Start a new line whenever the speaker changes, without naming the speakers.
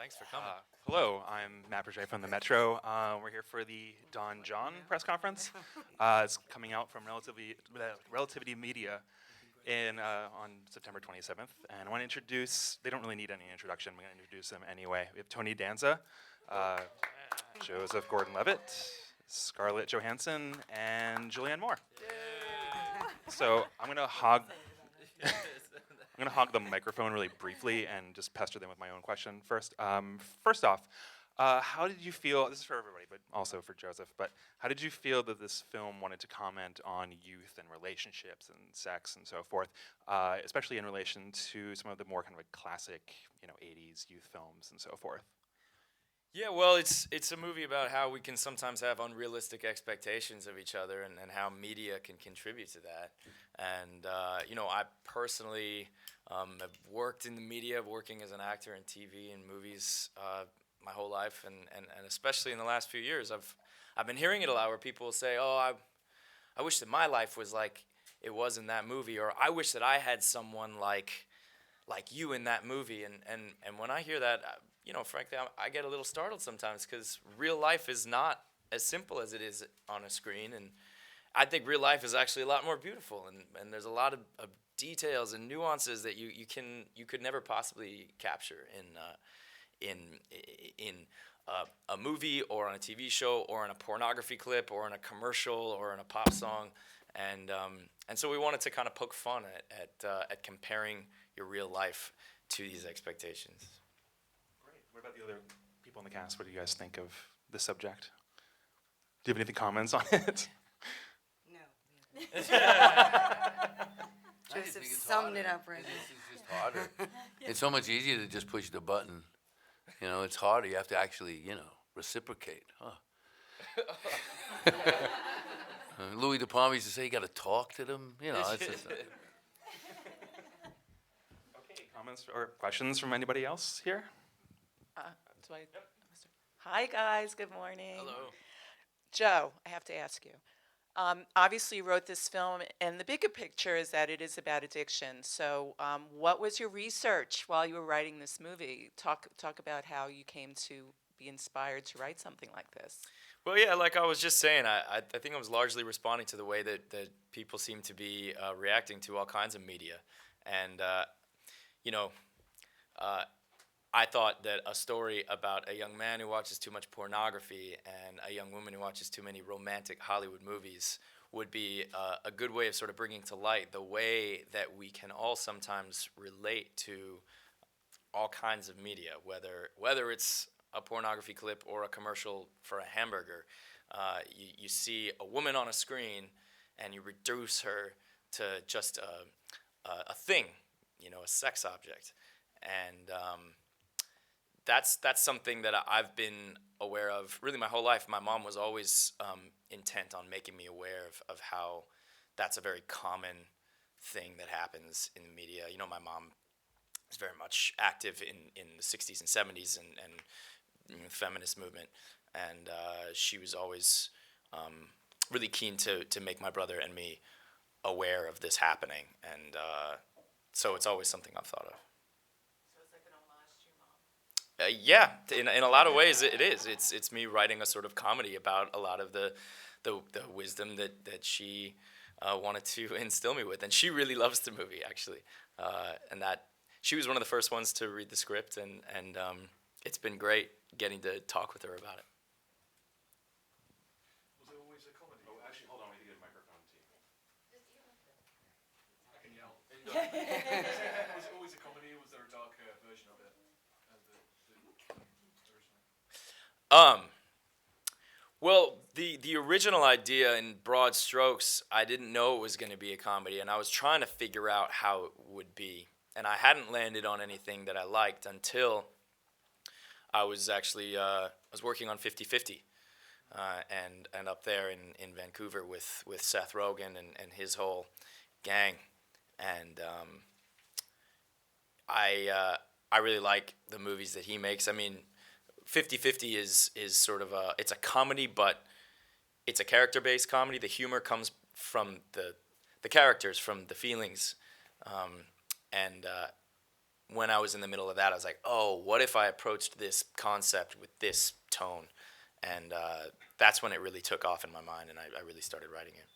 Thanks for coming.
Hello, I'm Matt Berger from the Metro. We're here for the Don Jon Press Conference. It's coming out from Relativity Media on September 27th. And I want to introduce, they don't really need any introduction, I'm going to introduce them anyway. We have Tony Danza, Joseph Gordon-Levitt, Scarlett Johansson, and Julianne Moore. So I'm going to hog the microphone really briefly and just pester them with my own question first. First off, how did you feel, this is for everybody, but also for Joseph, but how did you feel that this film wanted to comment on youth and relationships and sex and so forth, especially in relation to some of the more kind of like classic, 80s youth films and so forth?
Yeah, well, it's a movie about how we can sometimes have unrealistic expectations of each other and how media can contribute to that. And, I personally have worked in the media, working as an actor in TV and movies my whole life, and especially in the last few years, I've been hearing it a lot where people will say, oh, I wish that my life was like it was in that movie, or I wish that I had someone like you in that movie. And when I hear that, frankly, I get a little startled sometimes because real life is not as simple as it is on a screen. And I think real life is actually a lot more beautiful. And there's a lot of details and nuances that you could never possibly capture in a movie or on a TV show or in a pornography clip or in a commercial or in a pop song. And so we wanted to kind of poke fun at comparing your real life to these expectations.
Great. What about the other people in the cast? What do you guys think of the subject? Do you have any comments on it?
No. Joseph summed it up right now.
It's just harder. It's so much easier to just push the button. It's harder. You have to actually, reciprocate. Louis De Palma used to say you got to talk to them. It's just.
Okay, comments or questions from anybody else here?
Hi, guys. Good morning.
Hello.
Joe, I have to ask you. Obviously, you wrote this film, and the bigger picture is that it is about addiction. So what was your research while you were writing this movie? Talk about how you came to be inspired to write something like this.
Well, yeah, like I was just saying, I think I was largely responding to the way that people seem to be reacting to all kinds of media. And, I thought that a story about a young man who watches too much pornography and a young woman who watches too many romantic Hollywood movies would be a good way of sort of bringing to light the way that we can all sometimes relate to all kinds of media, whether it's a pornography clip or a commercial for a hamburger. You see a woman on a screen and you reduce her to just a thing, a sex object. And that's something that I've been aware of really my whole life. My mom was always intent on making me aware of how that's a very common thing that happens in the media. My mom was very much active in the 60s and 70s and feminist movement, and she was always really keen to make my brother and me aware of this happening, and so it's always something I've thought of. Yeah, in a lot of ways it is. It's me writing a sort of comedy about a lot of the wisdom that she wanted to instill me with, and she really loves the movie actually, and that she was one of the first ones to read the script, and it's been great getting to talk with her about it.
Was it always a comedy? Oh, actually, hold on, we need to get a microphone to you. I can yell. Was it always a comedy, or was there a darker version of it?
Well, the original idea in broad strokes, I didn't know it was going to be a comedy, and I was trying to figure out how it would be. And I hadn't landed on anything that I liked until I was actually I was working on 50/50, and up there in Vancouver with Seth Rogen and his whole gang. And I really like the movies that he makes. I mean, 50/50 is sort of it's a comedy, but it's a character-based comedy. The humor comes from the characters, from the feelings, and when I was in the middle of that, I was like, oh, what if I approached this concept with this tone? And that's when it really took off in my mind, and I really started writing it.